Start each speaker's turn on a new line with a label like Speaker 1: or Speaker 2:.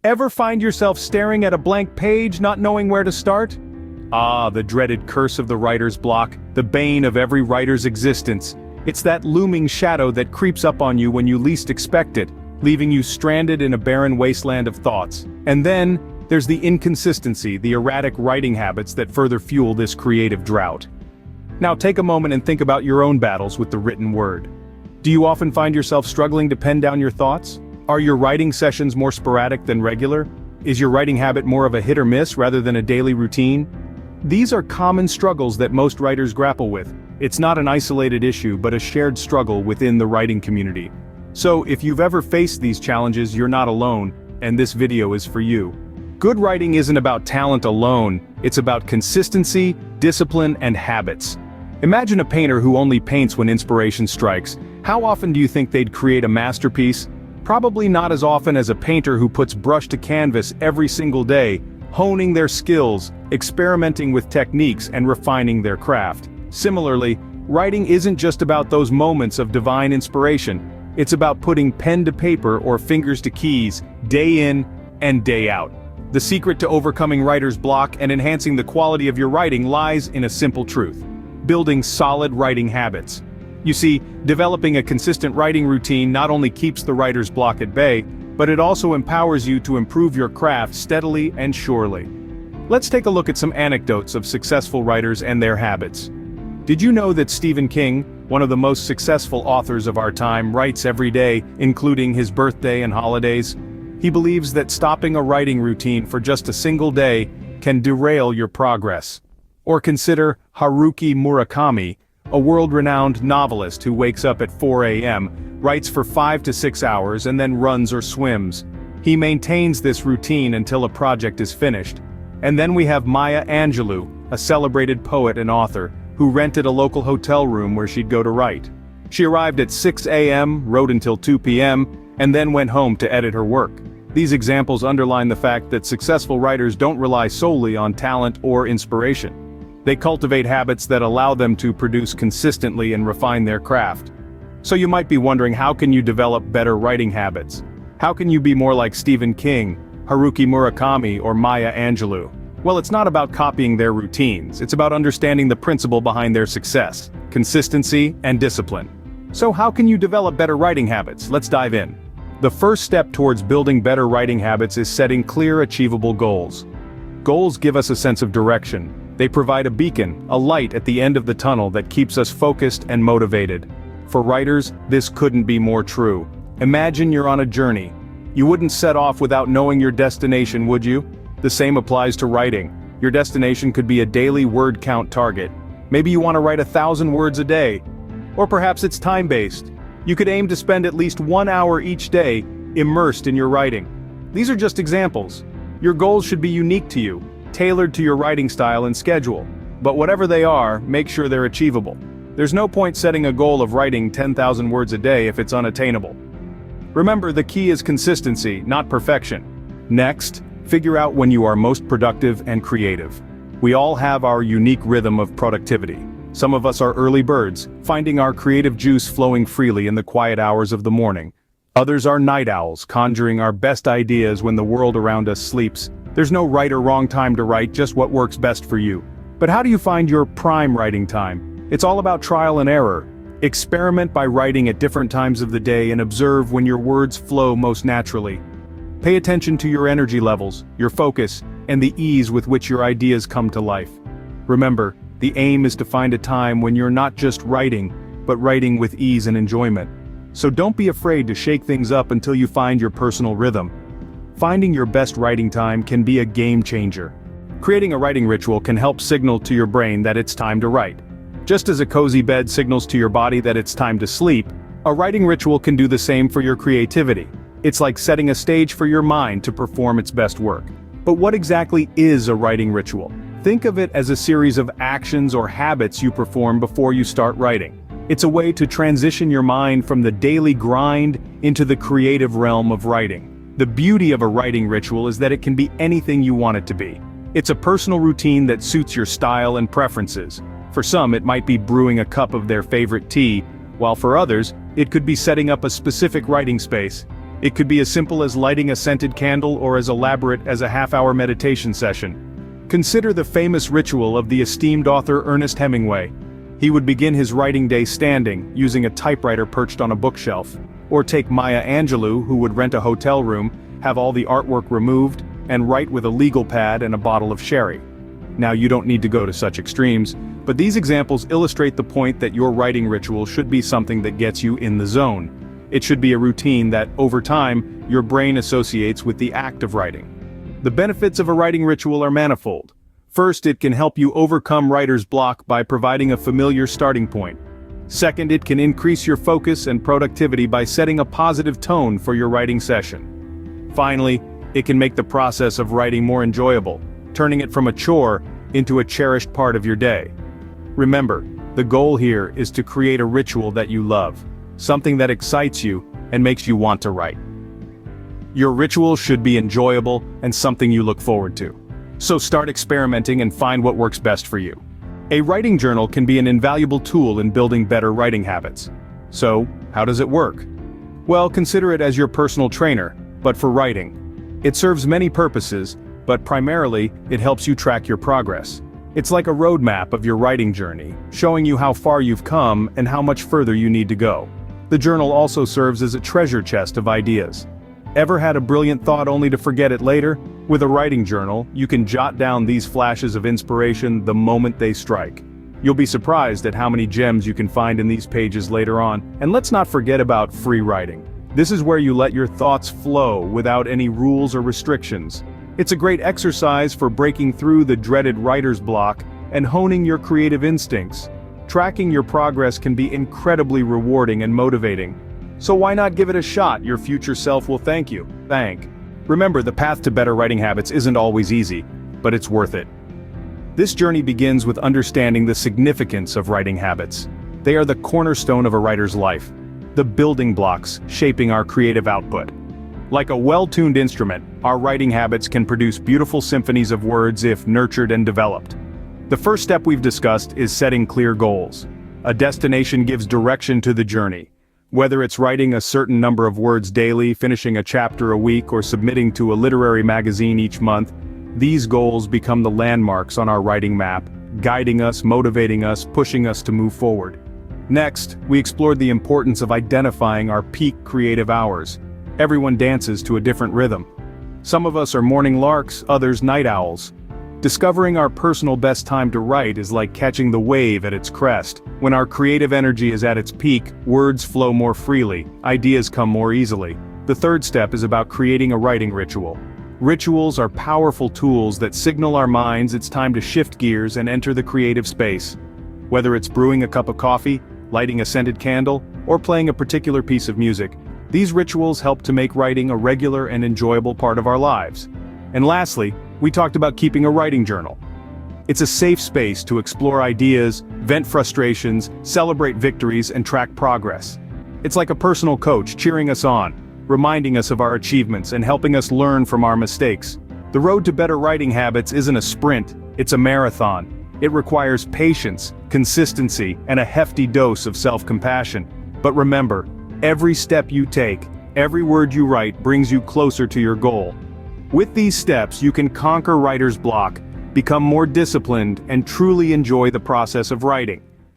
Speaker 1: Ever find yourself staring at a blank page, not knowing where to start? Ah, the dreaded curse of the writer's block, the bane of every writer's existence. It's that looming shadow that creeps up on you when you least expect it, leaving you stranded in a barren wasteland of thoughts. And then, there's the inconsistency, the erratic writing habits that further fuel this creative drought. Now take a moment and think about your own battles with the written word. Do you often find yourself struggling to pen down your thoughts? Are your writing sessions more sporadic than regular? Is your writing habit more of a hit or miss rather than a daily routine? These are common struggles that most writers grapple with. It's not an isolated issue but a shared struggle within the writing community. So if you've ever faced these challenges, you're not alone, and this video is for you. Good writing isn't about talent alone, it's about consistency, discipline, and habits. Imagine a painter who only paints when inspiration strikes. How often do you think they'd create a masterpiece? Probably not as often as a painter who puts brush to canvas every single day, honing their skills, experimenting with techniques, and refining their craft. Similarly, writing isn't just about those moments of divine inspiration. It's about putting pen to paper or fingers to keys, day in and day out. The secret to overcoming writer's block and enhancing the quality of your writing lies in a simple truth: building solid writing habits. You see, developing a consistent writing routine not only keeps the writer's block at bay, but it also empowers you to improve your craft steadily and surely. Let's take a look at some anecdotes of successful writers and their habits. Did you know that Stephen King, one of the most successful authors of our time, writes every day, including his birthday and holidays? He believes that stopping a writing routine for just a single day can derail your progress. Or consider Haruki Murakami, a world-renowned novelist who wakes up at 4 a.m., writes for 5 to 6 hours and then runs or swims. He maintains this routine until a project is finished. And then we have Maya Angelou, a celebrated poet and author, who rented a local hotel room where she'd go to write. She arrived at 6 a.m., wrote until 2 p.m., and then went home to edit her work. These examples underline the fact that successful writers don't rely solely on talent or inspiration. They cultivate habits that allow them to produce consistently and refine their craft. So you might be wondering, how can you develop better writing habits? How can you be more like Stephen King, Haruki Murakami, or Maya Angelou? Well, it's not about copying their routines, it's about understanding the principle behind their success: consistency and discipline. So how can you develop better writing habits? Let's dive in. The first step towards building better writing habits is setting clear, achievable goals. Goals give us a sense of direction. They provide a beacon, a light at the end of the tunnel that keeps us focused and motivated. For writers, this couldn't be more true. Imagine you're on a journey. You wouldn't set off without knowing your destination, would you? The same applies to writing. Your destination could be a daily word count target. Maybe you want to write 1,000 words a day. Or perhaps it's time-based. You could aim to spend at least 1 hour each day immersed in your writing. These are just examples. Your goals should be unique to you, tailored to your writing style and schedule. But whatever they are, make sure they're achievable. There's no point setting a goal of writing 10,000 words a day if it's unattainable. Remember, the key is consistency, not perfection. Next, figure out when you are most productive and creative. We all have our unique rhythm of productivity. Some of us are early birds, finding our creative juice flowing freely in the quiet hours of the morning. Others are night owls, conjuring our best ideas when the world around us sleeps. There's no right or wrong time to write, just what works best for you. But how do you find your prime writing time? It's all about trial and error. Experiment by writing at different times of the day and observe when your words flow most naturally. Pay attention to your energy levels, your focus, and the ease with which your ideas come to life. Remember, the aim is to find a time when you're not just writing, but writing with ease and enjoyment. So don't be afraid to shake things up until you find your personal rhythm. Finding your best writing time can be a game changer. Creating a writing ritual can help signal to your brain that it's time to write. Just as a cozy bed signals to your body that it's time to sleep, a writing ritual can do the same for your creativity. It's like setting a stage for your mind to perform its best work. But what exactly is a writing ritual? Think of it as a series of actions or habits you perform before you start writing. It's a way to transition your mind from the daily grind into the creative realm of writing. The beauty of a writing ritual is that it can be anything you want it to be. It's a personal routine that suits your style and preferences. For some, it might be brewing a cup of their favorite tea, while for others, it could be setting up a specific writing space. It could be as simple as lighting a scented candle or as elaborate as a half-hour meditation session. Consider the famous ritual of the esteemed author Ernest Hemingway. He would begin his writing day standing, using a typewriter perched on a bookshelf. Or take Maya Angelou, who would rent a hotel room, have all the artwork removed, and write with a legal pad and a bottle of sherry. Now, you don't need to go to such extremes, but these examples illustrate the point that your writing ritual should be something that gets you in the zone. It should be a routine that, over time, your brain associates with the act of writing. The benefits of a writing ritual are manifold. First, it can help you overcome writer's block by providing a familiar starting point. Second, it can increase your focus and productivity by setting a positive tone for your writing session. Finally, it can make the process of writing more enjoyable, turning it from a chore into a cherished part of your day. Remember, the goal here is to create a ritual that you love, something that excites you and makes you want to write. Your ritual should be enjoyable and something you look forward to. So start experimenting and find what works best for you. A writing journal can be an invaluable tool in building better writing habits. So, how does it work? Well, consider it as your personal trainer, but for writing. It serves many purposes, but primarily, it helps you track your progress. It's like a roadmap of your writing journey, showing you how far you've come and how much further you need to go. The journal also serves as a treasure chest of ideas. Ever had a brilliant thought only to forget it later? With a writing journal, you can jot down these flashes of inspiration the moment they strike. You'll be surprised at how many gems you can find in these pages later on. And let's not forget about free writing. This is where you let your thoughts flow without any rules or restrictions. It's a great exercise for breaking through the dreaded writer's block and honing your creative instincts. Tracking your progress can be incredibly rewarding and motivating. So why not give it a shot? Your future self will thank you. Remember, the path to better writing habits isn't always easy, but it's worth it. This journey begins with understanding the significance of writing habits. They are the cornerstone of a writer's life, the building blocks shaping our creative output. Like a well-tuned instrument, our writing habits can produce beautiful symphonies of words if nurtured and developed. The first step we've discussed is setting clear goals. A destination gives direction to the journey. Whether it's writing a certain number of words daily, finishing a chapter a week, or submitting to a literary magazine each month, these goals become the landmarks on our writing map, guiding us, motivating us, pushing us to move forward. Next, we explored the importance of identifying our peak creative hours. Everyone dances to a different rhythm. Some of us are morning larks, others night owls. Discovering our personal best time to write is like catching the wave at its crest. When our creative energy is at its peak, words flow more freely, ideas come more easily. The third step is about creating a writing ritual. Rituals are powerful tools that signal our minds it's time to shift gears and enter the creative space. Whether it's brewing a cup of coffee, lighting a scented candle, or playing a particular piece of music, these rituals help to make writing a regular and enjoyable part of our lives. And lastly, we talked about keeping a writing journal. It's a safe space to explore ideas, vent frustrations, celebrate victories, and track progress. It's like a personal coach cheering us on, reminding us of our achievements and helping us learn from our mistakes. The road to better writing habits isn't a sprint, it's a marathon. It requires patience, consistency, and a hefty dose of self-compassion. But remember, every step you take, every word you write brings you closer to your goal. With these steps, you can conquer writer's block, become more disciplined, and truly enjoy the process of writing.